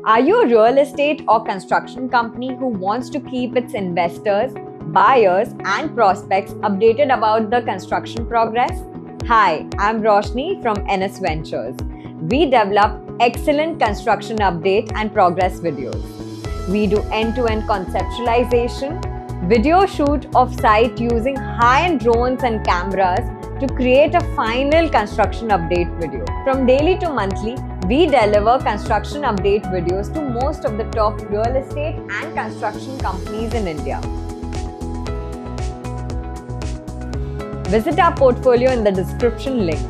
Are you a real estate or construction company who wants to keep its investors, buyers, and prospects updated about the construction progress? Hi, I'm Roshni from NS Ventures. We develop excellent construction update and progress videos. We do end-to-end conceptualization, video shoot of site using high-end drones and cameras to create a final construction update video. From daily to monthly, we deliver construction update videos to most of the top real estate and construction companies in India. Visit our portfolio in the description link.